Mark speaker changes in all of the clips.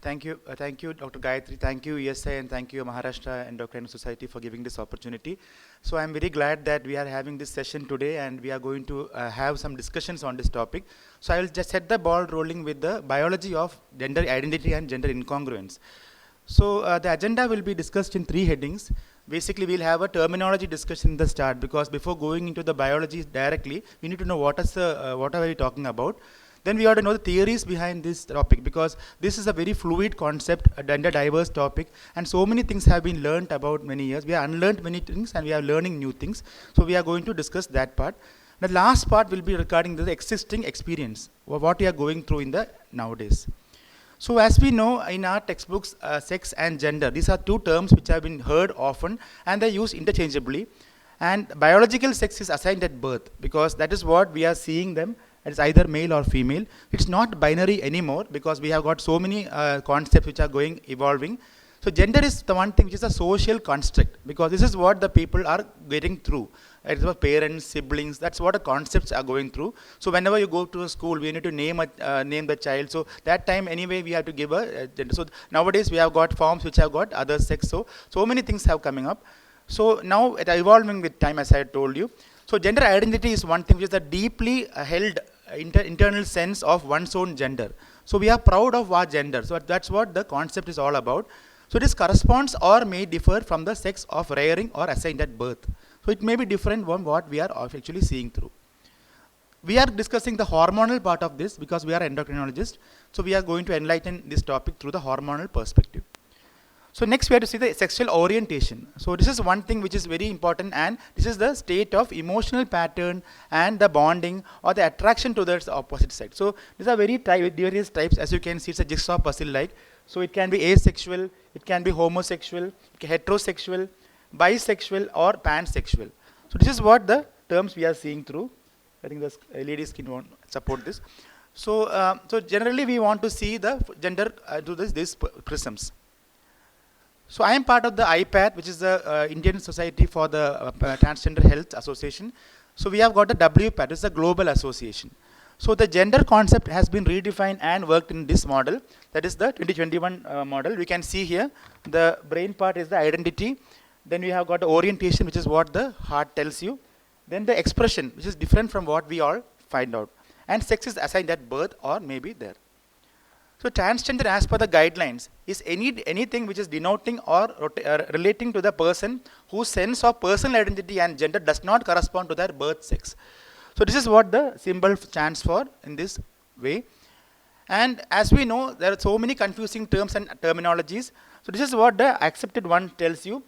Speaker 1: Thank you, Dr. Gayatri. Thank you, ESI, and thank you, Maharashtra Endocrine Society, for giving this opportunity. So I'm very glad that we are having this session today, and we are going to have some discussions on this topic. So I will just set the ball rolling with the biology of gender identity and gender incongruence. So the agenda will be discussed in three headings. Basically, we'll have a terminology discussion in the start, because before going into the biology directly, we need to know what are we talking about. Then we have to know the theories behind this topic, because this is a very fluid concept, a gender diverse topic, and so many things have been learned about many years. We have unlearned many things and we are learning new things. So we are going to discuss that part. The last part will be regarding the existing experience, or what we are going through in the nowadays. So as we know in our textbooks, sex and gender, these are two terms which have been heard often and they use interchangeably. And biological sex is assigned at birth, because that is what we are seeing them. It's either male or female. It's not binary anymore, because we have got so many concepts which are evolving. So gender is the one thing which is a social construct, because this is what the people are getting through. It's about parents, siblings, that's what the concepts are going through. So whenever you go to a school, we need to name the child. So that time anyway we have to give a gender. So nowadays we have got forms which have got other sex. So many things have coming up. So now it is evolving with time, as I told you. So gender identity is one thing which is a deeply held internal sense of one's own gender. So we are proud of our gender. So that's what the concept is all about. So this corresponds or may differ from the sex of rearing or assigned at birth. So it may be different from what we are actually seeing through. We are discussing the hormonal part of this, because we are endocrinologists. So we are going to enlighten this topic through the hormonal perspective. So next we have to see the sexual orientation. So this is one thing which is very important, and this is the state of emotional pattern and the bonding or the attraction to the opposite sex. So these are various types. As you can see, it's a jigsaw puzzle like. So it can be asexual, it can be homosexual, heterosexual, bisexual or pansexual. So this is what the terms we are seeing through. I think the ladies can support this. So generally we want to see the gender through these prisms. So I am part of the IPAT, which is the Indian Society for the Transgender Health Association. So we have got the WPAT, it's a global association. So the gender concept has been redefined and worked in this model. That is the 2021 model. We can see here the brain part is the identity. Then we have got the orientation, which is what the heart tells you. Then the expression, which is different from what we all find out. And sex is assigned at birth or maybe there. So transgender, as per the guidelines, is anything which is denoting or relating to the person whose sense of personal identity and gender does not correspond to their birth sex. So this is what the symbol stands for in this way. And as we know, there are so many confusing terms and terminologies. So this is what the accepted one tells you,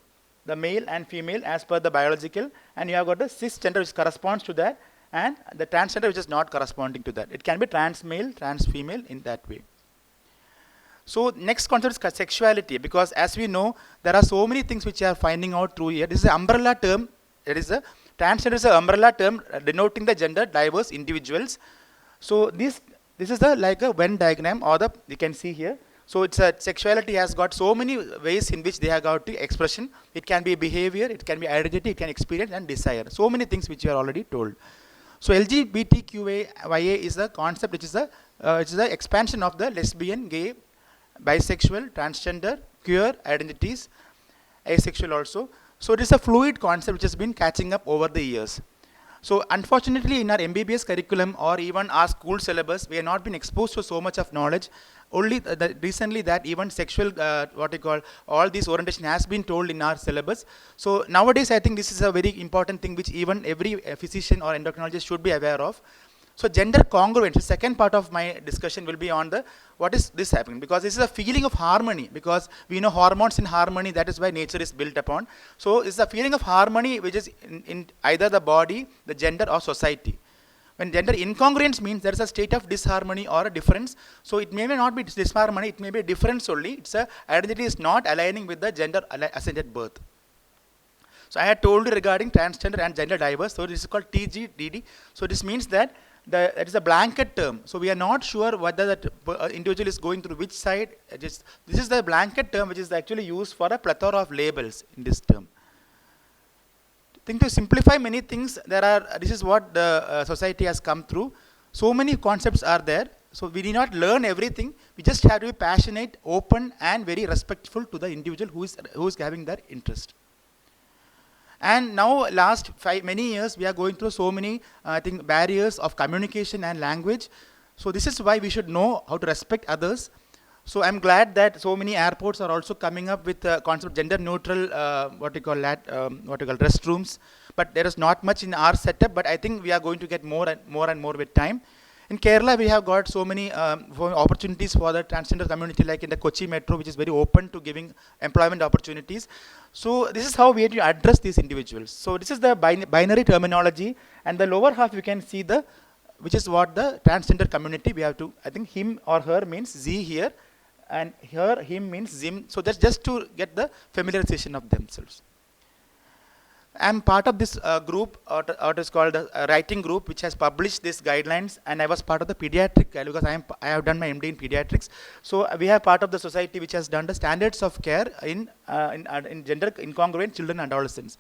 Speaker 1: the male and female as per the biological, and you have got the cisgender which corresponds to that, and the transgender which is not corresponding to that. It can be trans male, trans female in that way. So next concept is sexuality, because as we know, there are so many things which we are finding out through here. This is an umbrella term. It is a transgender is an umbrella term denoting the gender diverse individuals. So this is like a Venn diagram, or you can see here. So it's a sexuality has got so many ways in which they have got the expression. It can be behavior, it can be identity, it can experience and desire. So many things which you are already told. So LGBTQIA is a concept which is the expansion of the lesbian, gay, bisexual, transgender, queer identities, asexual also. So it is a fluid concept which has been catching up over the years. So unfortunately in our MBBS curriculum or even our school syllabus, we have not been exposed to so much of knowledge. Only recently that even sexual, all this orientation has been told in our syllabus. So nowadays I think this is a very important thing which even every physician or endocrinologist should be aware of. So gender congruence, the second part of my discussion will be on what is this happening, because this is a feeling of harmony, because we know hormones in harmony, that is why nature is built upon. So it's a feeling of harmony which is in either the body, the gender or society. When gender incongruence means there is a state of disharmony or a difference. So it may not be disharmony, it may be a difference only. It's a identity is not aligning with the gender assigned at birth. So I had told you regarding transgender and gender diverse. So this is called TGDD. So this means that that is a blanket term. So we are not sure whether that individual is going through which side. This is the blanket term which is actually used for a plethora of labels in this term. I think to simplify many things, this is what the society has come through. So many concepts are there. So we need not learn everything. We just have to be passionate, open, and very respectful to the individual who is having that interest. And now, last many years, we are going through so many, I think, barriers of communication and language. So this is why we should know how to respect others. So I'm glad that so many airports are also coming up with the concept of gender neutral, restrooms. But there is not much in our setup. But I think we are going to get more and more with time. In Kerala, we have got so many opportunities for the transgender community, like in the Kochi Metro, which is very open to giving employment opportunities. So this is how we have to address these individuals. So this is the binary terminology, and the lower half you can see which is what the transgender community we have to. I think him or her means Z here, and here him means Zim. So that's just to get the familiarization of themselves. I'm part of this group, or it is called a writing group, which has published these guidelines, and I was part of the pediatric, because I have done my MD in pediatrics. So we have part of the society which has done the standards of care in gender incongruent children and adolescents.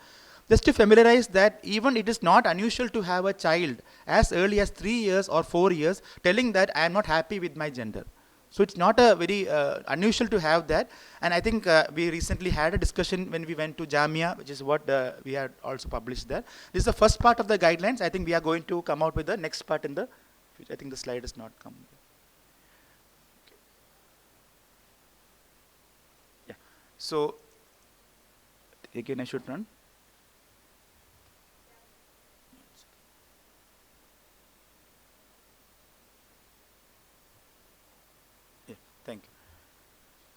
Speaker 1: Just to familiarize that even it is not unusual to have a child as early as 3 years or 4 years telling that I am not happy with my gender. So it's not a very unusual to have that. And I think we recently had a discussion when we went to Jamia, which is what we had also published there. This is the first part of the guidelines. I think we are going to come out with the next part in the future. I think the slide has not come. Yeah. So again, I should run. Thank you.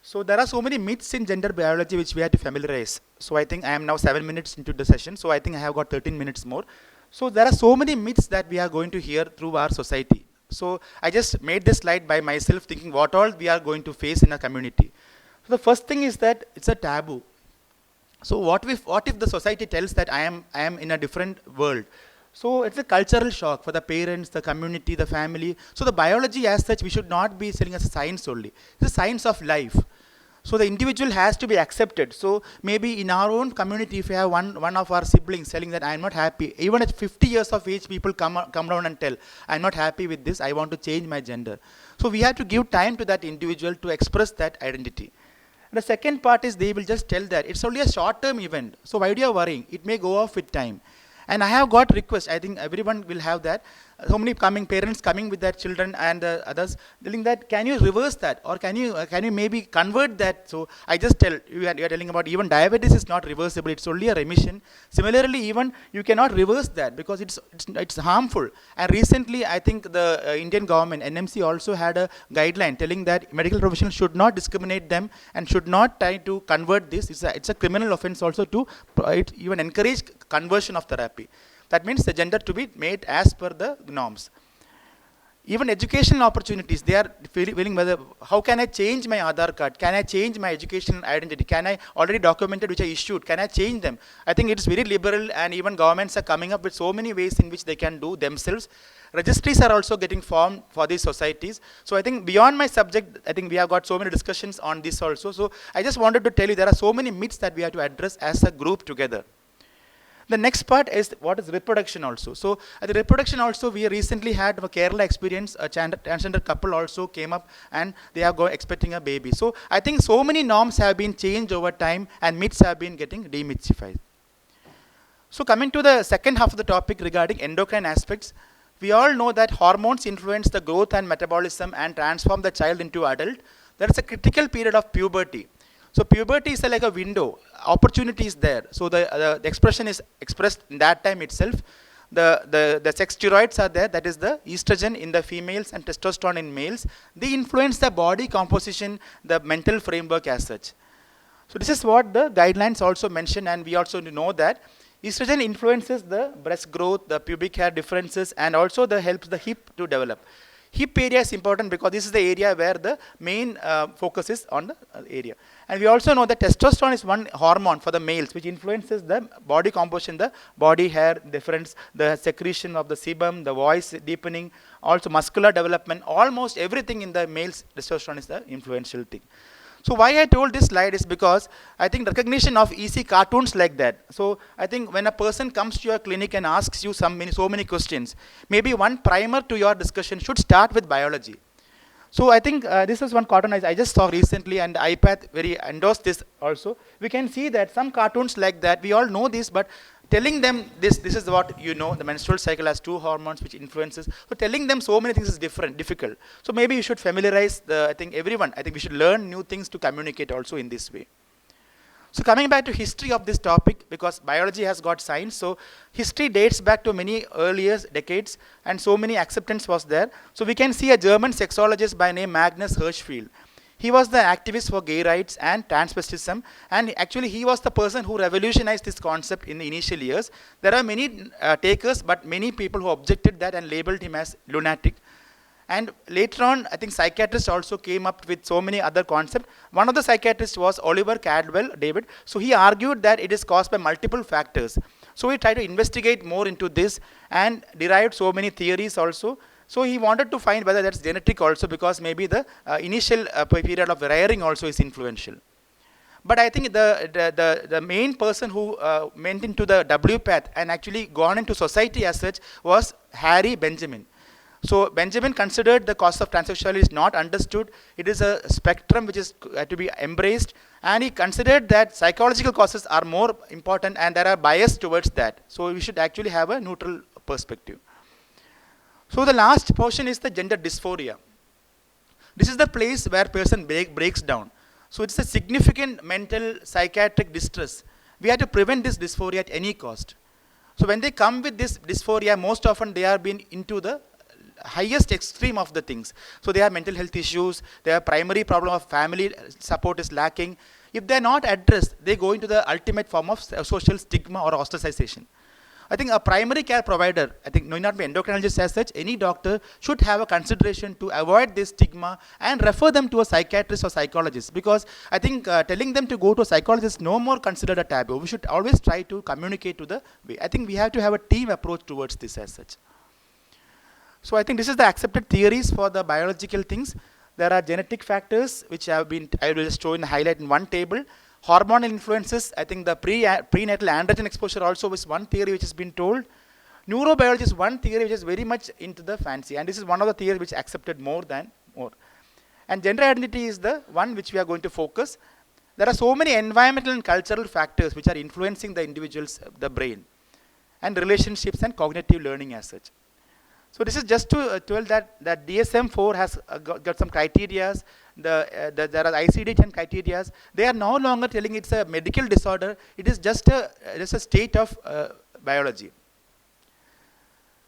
Speaker 1: So there are so many myths in gender biology which we have to familiarize. So I think I am now 7 minutes into the session. So I think I have got 13 minutes more. So there are so many myths that we are going to hear through our society. So I just made this slide by myself, thinking what all we are going to face in a community. So the first thing is that it's a taboo. So what if the society tells that I am in a different world? So it's a cultural shock for the parents, the community, the family. So the biology as such, we should not be selling as a science only. It's a science of life. So the individual has to be accepted. So maybe in our own community, if we have one of our siblings telling that I am not happy, even at 50 years of age, people come down and tell, I am not happy with this, I want to change my gender. So we have to give time to that individual to express that identity. And the second part is they will just tell that it's only a short-term event. So why do you worrying? It may go off with time. And I have got requests, I think everyone will have that. So many parents coming with their children and others telling that, can you reverse that? Or can you maybe convert that? So I just tell, you are telling about even diabetes is not reversible, it's only a remission. Similarly, even you cannot reverse that because it's harmful. And recently, I think the Indian government, NMC, also had a guideline telling that medical professionals should not discriminate them and should not try to convert this. It's a criminal offense also to even encourage conversion of therapy. That means the gender to be made as per the norms. Even educational opportunities, they are feeling whether, how can I change my Aadhaar card? Can I change my educational identity? Can I already documented which I issued? Can I change them? I think it's very liberal, and even governments are coming up with so many ways in which they can do themselves. Registries are also getting formed for these societies. So I think beyond my subject, I think we have got so many discussions on this also. So I just wanted to tell you there are so many myths that we have to address as a group together. The next part is what is reproduction also. So at the reproduction also, we recently had a Kerala experience, a transgender couple also came up and they are expecting a baby. So I think so many norms have been changed over time and myths have been getting demystified. So coming to the second half of the topic regarding endocrine aspects, we all know that hormones influence the growth and metabolism and transform the child into adult. There is a critical period of puberty. So puberty is like a window, opportunity is there. So the expression is expressed in that time itself. The sex steroids are there, that is the estrogen in the females and testosterone in males. They influence the body composition, the mental framework as such. So this is what the guidelines also mention, and we also know that estrogen influences the breast growth, the pubic hair differences, and also helps the hip to develop. Hip area is important because this is the area where the main focus is on the area. And we also know that testosterone is one hormone for the males which influences the body composition, the body hair difference, the secretion of the sebum, the voice deepening, also muscular development. Almost everything in the males, testosterone is the influential thing. So why I told this slide is because I think recognition of easy cartoons like that. So I think when a person comes to your clinic and asks you so many questions, maybe one primer to your discussion should start with biology. So I think this is one cartoon I just saw recently, and iPad very endorsed this also. We can see that some cartoons like that, we all know this, but telling them this is what you know, the menstrual cycle has two hormones which influences. So telling them so many things is difficult. So maybe you should familiarize I think everyone. I think we should learn new things to communicate also in this way. So coming back to history of this topic, because biology has got science, so history dates back to many earlier decades, and so many acceptance was there. So we can see a German sexologist by name Magnus Hirschfeld. He was the activist for gay rights and transvestism, and actually he was the person who revolutionized this concept in the initial years. There are many takers, but many people who objected that and labeled him as lunatic. And later on, I think psychiatrists also came up with so many other concepts. One of the psychiatrists was Oliver Cadwell, David. So he argued that it is caused by multiple factors. So he tried to investigate more into this and derived so many theories also. So he wanted to find whether that's genetic also, because maybe the initial period of rearing also is influential. But I think the main person who went into the W path and actually gone into society as such was Harry Benjamin. So Benjamin considered the cause of transsexuality is not understood. It is a spectrum which is to be embraced, and he considered that psychological causes are more important and there are bias towards that. So we should actually have a neutral perspective. So the last portion is the gender dysphoria. This is the place where person breaks down. So it's a significant mental psychiatric distress. We have to prevent this dysphoria at any cost. So when they come with this dysphoria, most often they are being into the highest extreme of the things. So they have mental health issues, their primary problem of family support is lacking. If they are not addressed, they go into the ultimate form of social stigma or ostracization. I think a primary care provider, I think not be endocrinologist as such, any doctor should have a consideration to avoid this stigma and refer them to a psychiatrist or psychologist, because I think telling them to go to a psychologist is no more considered a taboo. We should always try to communicate to the way. I think we have to have a team approach towards this as such. So I think this is the accepted theories for the biological things. There are genetic factors which I will just show in highlight in one table. Hormonal influences, I think the prenatal androgen exposure also is one theory which has been told. Neurobiology is one theory which is very much into the fancy, and this is one of the theories which accepted more than more. And gender identity is the one which we are going to focus. There are so many environmental and cultural factors which are influencing the individual's the brain, and relationships and cognitive learning as such. So this is just to tell that DSM-4 has got some criteria. There are ICD-10 criteria. They are no longer telling it's a medical disorder. It is just a state of biology.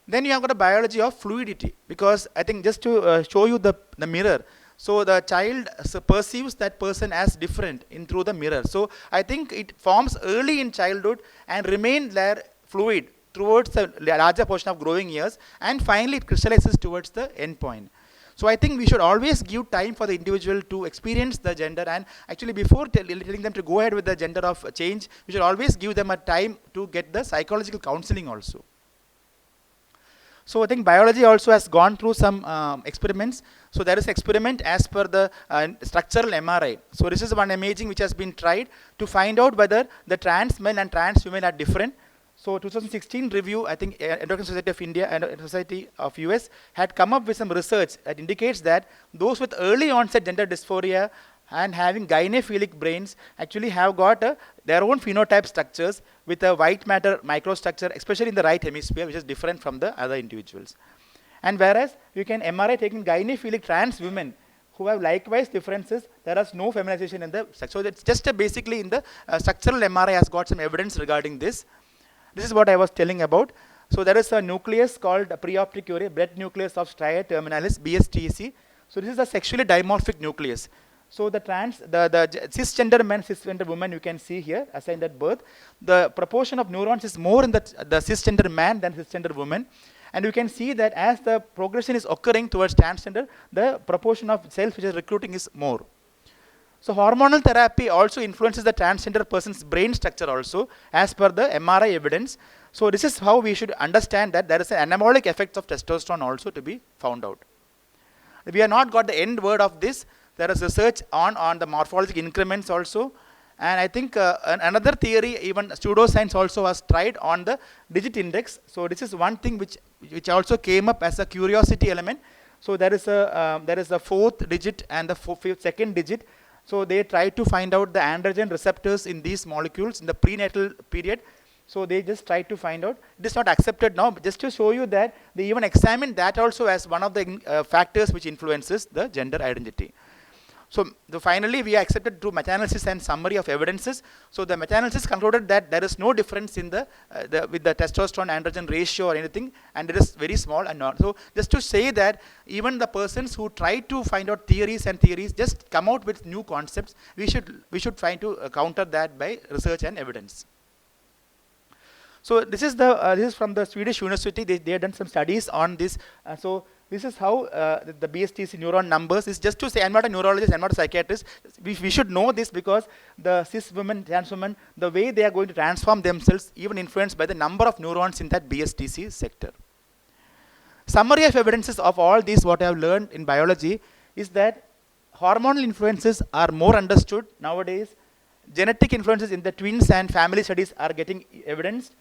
Speaker 1: Then you have got a biology of fluidity, because I think just to show you the mirror. So the child perceives that person as different through the mirror. So I think it forms early in childhood and remains there fluid towards the larger portion of growing years, and finally it crystallizes towards the end point. So I think we should always give time for the individual to experience the gender, and actually before telling them to go ahead with the gender of change, we should always give them a time to get the psychological counseling also. So I think biology also has gone through some experiments. So there is experiment as per the structural MRI. So this is one imaging which has been tried to find out whether the trans men and trans women are different. So 2016 review, I think Endocrine Society of India and Society of US had come up with some research that indicates that those with early onset gender dysphoria and having gynophilic brains actually have got their own phenotype structures with a white matter microstructure, especially in the right hemisphere, which is different from the other individuals. And whereas you can MRI taking gynophilic trans women who have likewise differences, there is no feminization in the structure. So it's just basically in the structural MRI has got some evidence regarding this. This is what I was telling about. So there is a nucleus called preoptic area, blood nucleus of stria terminalis, BSTC. So this is a sexually dimorphic nucleus. So the cisgender men, cisgender woman, you can see here, assigned at birth, the proportion of neurons is more in the cisgender man than cisgender woman. And you can see that as the progression is occurring towards transgender, the proportion of cells which is recruiting is more. So hormonal therapy also influences the transgender person's brain structure also, as per the MRI evidence. So this is how we should understand that there is an anabolic effect of testosterone also to be found out. We have not got the end word of this. There is research on the morphologic increments also. And I think another theory, even pseudoscience also was tried on the digit index. So this is one thing which also came up as a curiosity element. So there is a fourth digit and the second digit. So they try to find out the androgen receptors in these molecules in the prenatal period. So they just try to find out. It is not accepted now, but just to show you that they even examine that also as one of the factors which influences the gender identity. So finally, we accepted through meta-analysis and summary of evidences. So the meta-analysis concluded that there is no difference in with the testosterone androgen ratio or anything, and it is very small and not. So just to say that even the persons who try to find out theories just come out with new concepts. We should try to counter that by research and evidence. So this is from the Swedish university. They have done some studies on this. So this is how the BSTC neuron numbers is. Just to say, I'm not a neurologist, I'm not a psychiatrist. We should know this because the cis women, trans women, the way they are going to transform themselves, even influenced by the number of neurons in that BSTC sector. Summary of evidences of all these, what I have learned in biology, is that hormonal influences are more understood nowadays. Genetic influences in the twins and family studies are getting evidenced.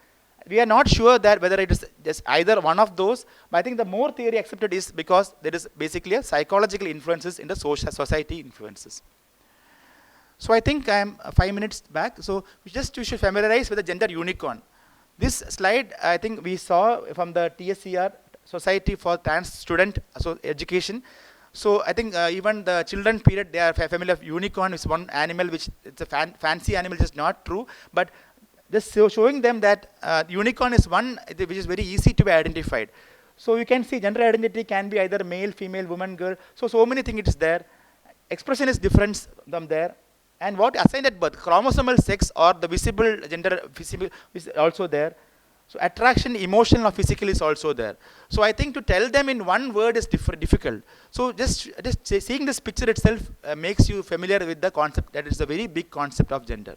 Speaker 1: We are not sure that whether it is just either one of those, but I think the more theory accepted is because there is basically a psychological influences in the society influences. So I think I am 5 minutes back. So you should familiarize with the gender unicorn. This slide I think we saw from the TSCR, Society for Trans Student Education. So I think even the children period, they are familiar of unicorn is one animal which it's a fancy animal, which is not true, but just showing them that unicorn is one which is very easy to be identified. So you can see gender identity can be either male, female, woman, girl. So many things it is there. Expression is different from there. And what assigned at birth, chromosomal sex or the visible gender is also there. So attraction, emotional or physical is also there. So I think to tell them in one word is difficult. So just seeing this picture itself makes you familiar with the concept that is a very big concept of gender.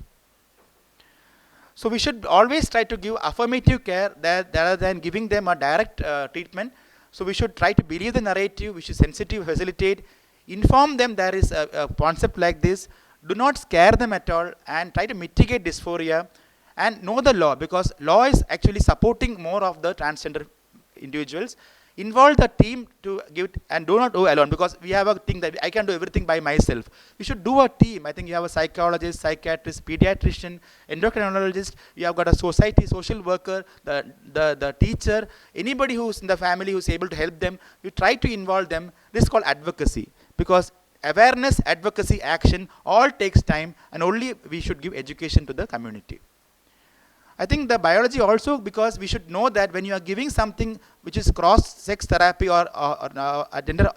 Speaker 1: So we should always try to give affirmative care rather than giving them a direct treatment. So we should try to believe the narrative, we should sensitive, facilitate, inform them there is a concept like this. Do not scare them at all and try to mitigate dysphoria and know the law, because law is actually supporting more of the transgender individuals. Involve the team to give it, and do not do alone, because we have a thing that I can do everything by myself. We should do a team. I think you have a psychologist, psychiatrist, pediatrician, endocrinologist, you have got a social worker, the teacher, anybody who's in the family who's able to help them. You try to involve them. This is called advocacy, because awareness, advocacy, action all takes time, and only we should give education to the community. I think the biology also, because we should know that when you are giving something which is cross-sex therapy or gender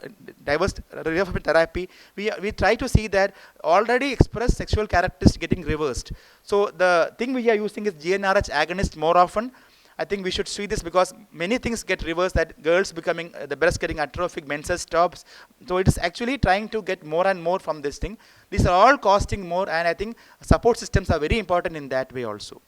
Speaker 1: diverse therapy, we try to see that already expressed sexual characteristics getting reversed. So the thing we are using is GnRH agonist more often. I think we should see this because many things get reversed, that girls becoming, the breast getting atrophic, menses stops. So it is actually trying to get more and more from this thing. These are all costing more, and I think support systems are very important in that way also.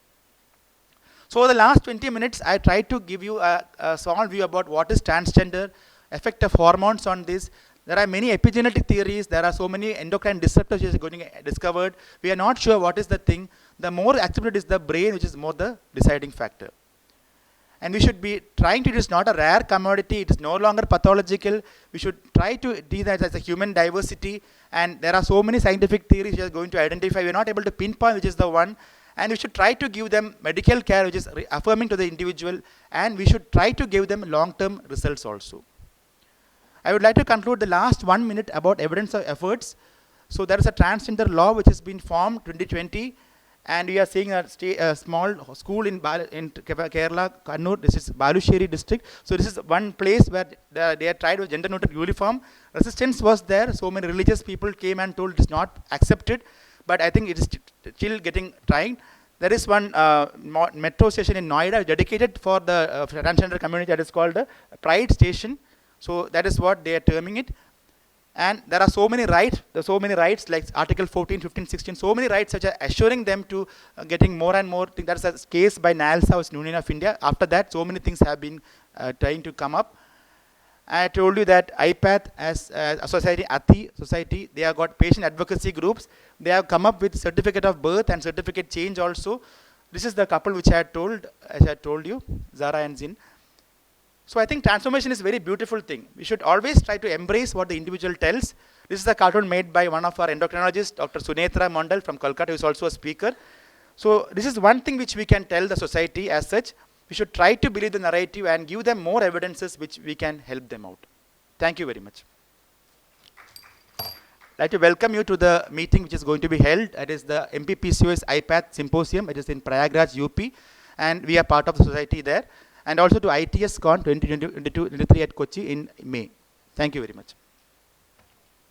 Speaker 1: So the last 20 minutes, I tried to give you a small view about what is transgender, effect of hormones on this. There are many epigenetic theories. There are so many endocrine disruptors which are going to get discovered. We are not sure what is the thing. The more accepted is the brain, which is more the deciding factor. And we should be trying to, it is not a rare commodity. It is no longer pathological. We should try to do that as a human diversity. And there are so many scientific theories which are going to identify. We are not able to pinpoint which is the one. And we should try to give them medical care which is affirming to the individual, and we should try to give them long-term results also. I would like to conclude the last 1 minute about evidence of efforts. So there is a transgender law which has been formed 2020, and we are seeing a small school in Kerala, Kannur. This is Balusheri district. So this is one place where they have tried with gender neutral uniform. Resistance was there. So many religious people came and told it is not accepted. But I think it is still getting trying. There is one metro station in Noida dedicated for the transgender community that is called the Pride Station. So that is what they are terming it. And there are so many rights like Article 14, 15, 16, so many rights which are assuring them to getting more and more. I think that's a case by NALSA, Union of India. After that, so many things have been trying to come up. I told you that IPATH as a society, ATHI society, they have got patient advocacy groups. They have come up with certificate of birth and certificate change also. This is the couple which I had told, as I told you, Zara and Zin. So I think transformation is a very beautiful thing. We should always try to embrace what the individual tells. This is a cartoon made by one of our endocrinologists, Dr. Sunetra Mondal from Kolkata, who is also a speaker. So this is one thing which we can tell the society as such. We should try to believe the narrative and give them more evidences which we can help them out. Thank you very much. I'd like to welcome you to the meeting which is going to be held. It is the MPPCOS IPATH Symposium. It is in Prayagraj, UP. And we are part of the society there. And also to ITS Con 2022-23 at Kochi in May. Thank you very much.